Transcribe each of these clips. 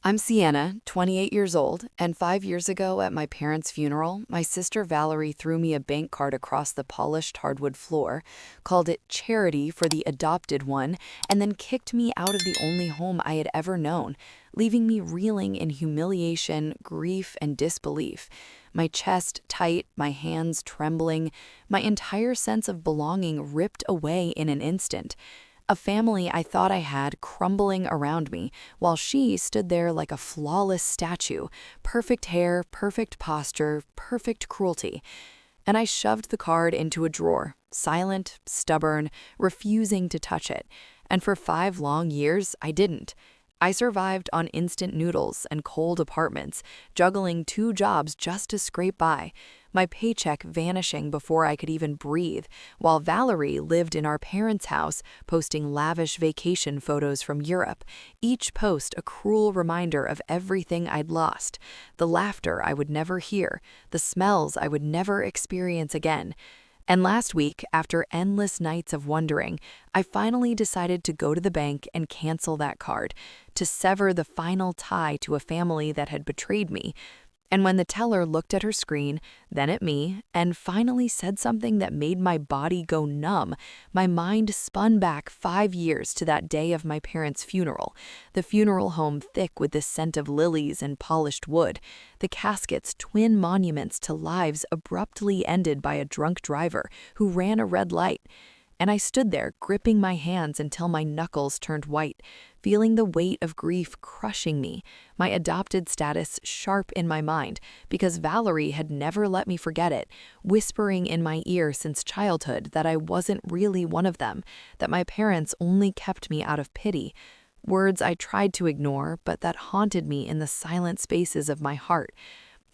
I'm Sienna, 28 years old, and 5 years ago at my parents' funeral, my sister Valerie threw me a bank card across the polished hardwood floor, called it charity for the adopted one, and then kicked me out of the only home I had ever known, leaving me reeling in humiliation, grief, and disbelief. My chest tight, my hands trembling, my entire sense of belonging ripped away in an instant. A family I thought I had crumbling around me, while she stood there like a flawless statue, perfect hair, perfect posture, perfect cruelty. And I shoved the card into a drawer, silent, stubborn, refusing to touch it. And for 5 long years, I didn't. I survived on instant noodles and cold apartments, juggling 2 jobs just to scrape by, my paycheck vanishing before I could even breathe, while Valerie lived in our parents' house, posting lavish vacation photos from Europe, each post a cruel reminder of everything I'd lost, the laughter I would never hear, the smells I would never experience again. And last week, after endless nights of wondering, I finally decided to go to the bank and cancel that card, to sever the final tie to a family that had betrayed me. And when the teller looked at her screen, then at me, and finally said something that made my body go numb, my mind spun back 5 years to that day of my parents' funeral, the funeral home thick with the scent of lilies and polished wood, the caskets twin monuments to lives abruptly ended by a drunk driver who ran a red light. And I stood there, gripping my hands until my knuckles turned white, feeling the weight of grief crushing me, my adopted status sharp in my mind, because Valerie had never let me forget it, whispering in my ear since childhood that I wasn't really one of them, that my parents only kept me out of pity. Words I tried to ignore, but that haunted me in the silent spaces of my heart.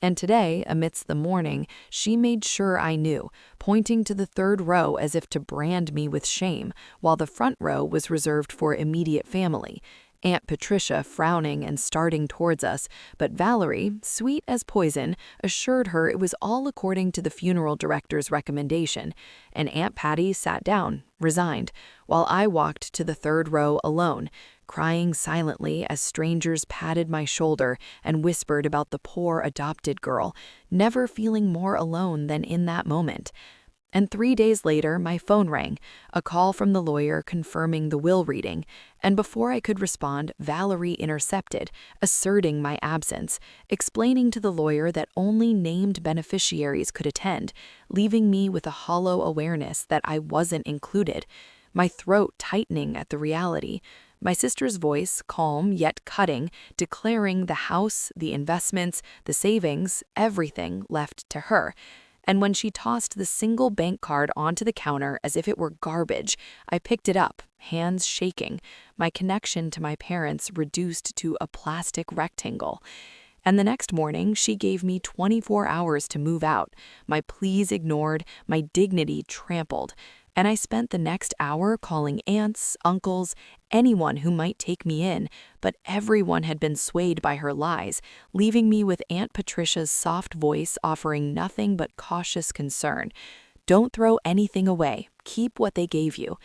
And today, amidst the mourning, she made sure I knew, pointing to the third row as if to brand me with shame, while the front row was reserved for immediate family. Aunt Patricia frowning and starting towards us, but Valerie, sweet as poison, assured her it was all according to the funeral director's recommendation, and Aunt Patty sat down, resigned, while I walked to the third row alone, crying silently as strangers patted my shoulder and whispered about the poor adopted girl, never feeling more alone than in that moment. And 3 days later, my phone rang, a call from the lawyer confirming the will reading, and before I could respond, Valerie intercepted, asserting my absence, explaining to the lawyer that only named beneficiaries could attend, leaving me with a hollow awareness that I wasn't included, my throat tightening at the reality. My sister's voice, calm yet cutting, declaring the house, the investments, the savings, everything left to her. And when she tossed the single bank card onto the counter as if it were garbage, I picked it up, hands shaking, my connection to my parents reduced to a plastic rectangle. And the next morning, she gave me 24 hours to move out, my pleas ignored, my dignity trampled. And I spent the next hour calling aunts, uncles, anyone who might take me in, but everyone had been swayed by her lies, leaving me with Aunt Patricia's soft voice offering nothing but cautious concern. Don't throw anything away. Keep what they gave you.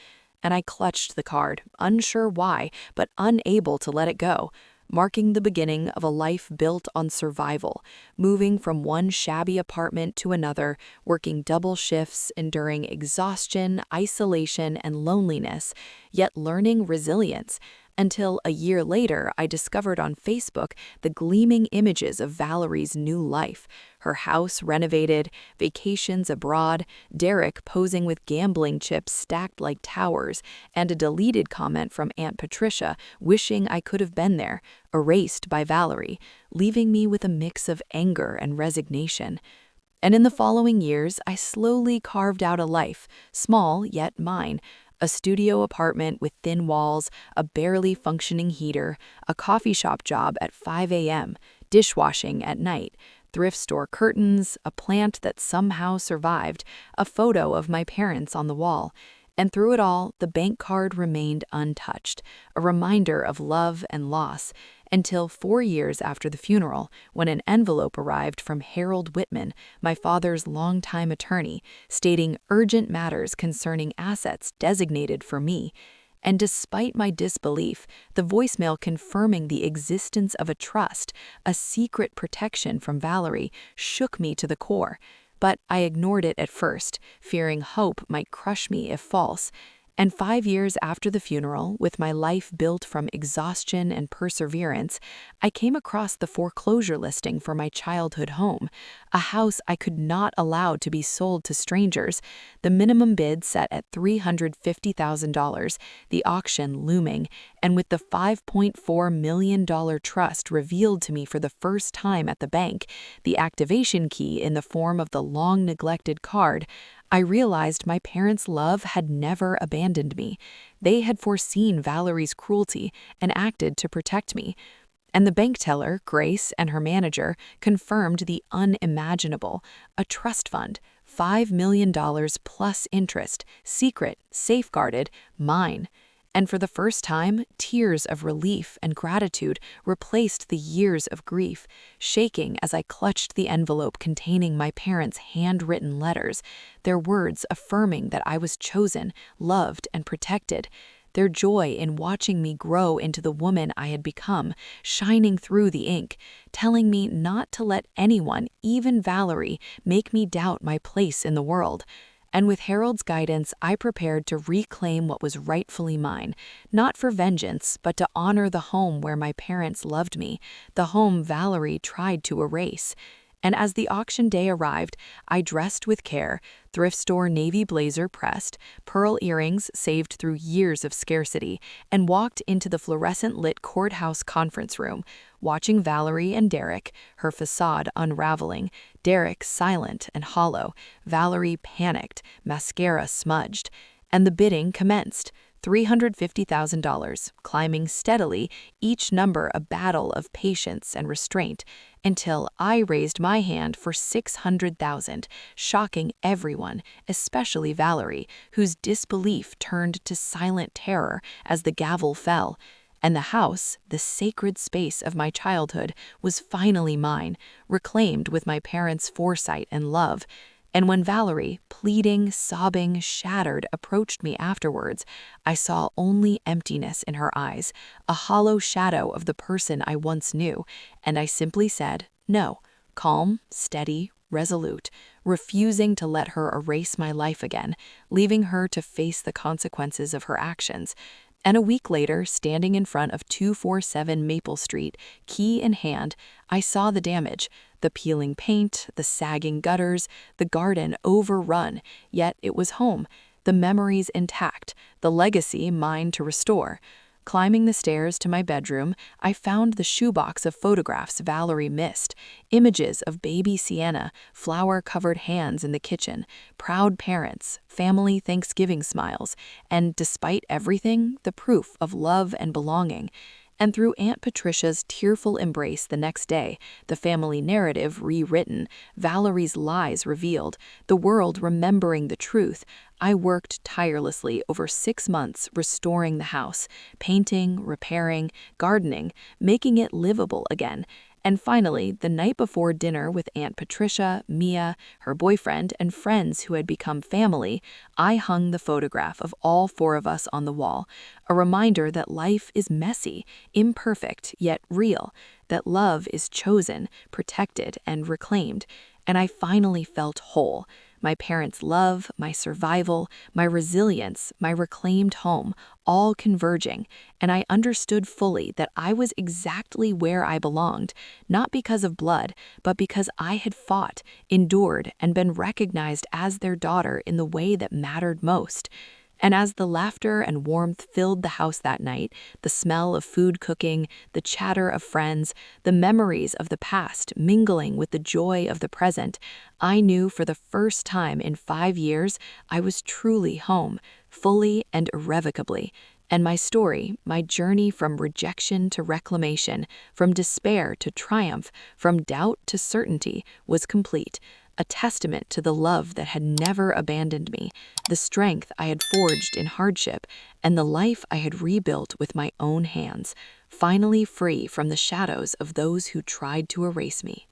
And I clutched the card, unsure why, but unable to let it go, marking the beginning of a life built on survival, moving from one shabby apartment to another, working double shifts, enduring exhaustion, isolation, and loneliness, yet learning resilience. Until a year later, I discovered on Facebook the gleaming images of Valerie's new life, her house renovated, vacations abroad, Derek posing with gambling chips stacked like towers, and a deleted comment from Aunt Patricia wishing I could have been there, erased by Valerie, leaving me with a mix of anger and resignation. And in the following years, I slowly carved out a life, small yet mine, a studio apartment with thin walls, a barely functioning heater, a coffee shop job at 5 a.m., dishwashing at night, thrift store curtains, a plant that somehow survived, a photo of my parents on the wall. And through it all, the bank card remained untouched, a reminder of love and loss, until 4 years after the funeral, when an envelope arrived from Harold Whitman, my father's longtime attorney, stating urgent matters concerning assets designated for me. And despite my disbelief, the voicemail confirming the existence of a trust, a secret protection from Valerie, shook me to the core. But I ignored it at first, fearing hope might crush me if false. And 5 years after the funeral, with my life built from exhaustion and perseverance, I came across the foreclosure listing for my childhood home, a house I could not allow to be sold to strangers, the minimum bid set at $350,000, the auction looming, and with the $5.4 million trust revealed to me for the first time at the bank, the activation key in the form of the long-neglected card, I realized my parents' love had never abandoned me. They had foreseen Valerie's cruelty and acted to protect me. And the bank teller, Grace, and her manager confirmed the unimaginable: a trust fund, $5 million plus interest, secret, safeguarded, mine. And for the first time, tears of relief and gratitude replaced the years of grief, shaking as I clutched the envelope containing my parents' handwritten letters, their words affirming that I was chosen, loved, and protected, their joy in watching me grow into the woman I had become, shining through the ink, telling me not to let anyone, even Valerie, make me doubt my place in the world. And with Harold's guidance, I prepared to reclaim what was rightfully mine, not for vengeance, but to honor the home where my parents loved me, the home Valerie tried to erase. And as the auction day arrived, I dressed with care, thrift store navy blazer pressed, pearl earrings saved through years of scarcity, and walked into the fluorescent-lit courthouse conference room, watching Valerie and Derek, her facade unraveling, Derek silent and hollow, Valerie panicked, mascara smudged. And the bidding commenced. $350,000, climbing steadily, each number a battle of patience and restraint, until I raised my hand for $600,000, shocking everyone, especially Valerie, whose disbelief turned to silent terror as the gavel fell. And the house, the sacred space of my childhood, was finally mine, reclaimed with my parents' foresight and love. And when Valerie, pleading, sobbing, shattered, approached me afterwards, I saw only emptiness in her eyes, a hollow shadow of the person I once knew, and I simply said, no, calm, steady, resolute, refusing to let her erase my life again, leaving her to face the consequences of her actions. And a week later, standing in front of 247 Maple Street, key in hand, I saw the damage, the peeling paint, the sagging gutters, the garden overrun, yet it was home, the memories intact, the legacy mine to restore. Climbing the stairs to my bedroom, I found the shoebox of photographs Valerie missed, images of baby Sienna, flower-covered hands in the kitchen, proud parents, family Thanksgiving smiles, and despite everything, the proof of love and belonging. And through Aunt Patricia's tearful embrace the next day, the family narrative rewritten, Valerie's lies revealed, the world remembering the truth, I worked tirelessly over 6 months restoring the house, painting, repairing, gardening, making it livable again. And finally, the night before dinner with Aunt Patricia, Mia, her boyfriend, and friends who had become family, I hung the photograph of all 4 of us on the wall, a reminder that life is messy, imperfect, yet real, that love is chosen, protected, and reclaimed. And I finally felt whole. My parents' love, my survival, my resilience, my reclaimed home, all converging, and I understood fully that I was exactly where I belonged, not because of blood, but because I had fought, endured, and been recognized as their daughter in the way that mattered most. And as the laughter and warmth filled the house that night, the smell of food cooking, the chatter of friends, the memories of the past mingling with the joy of the present, I knew for the first time in 5 years I was truly home, fully and irrevocably. And my story, my journey from rejection to reclamation, from despair to triumph, from doubt to certainty, was complete. A testament to the love that had never abandoned me, the strength I had forged in hardship, and the life I had rebuilt with my own hands, finally free from the shadows of those who tried to erase me.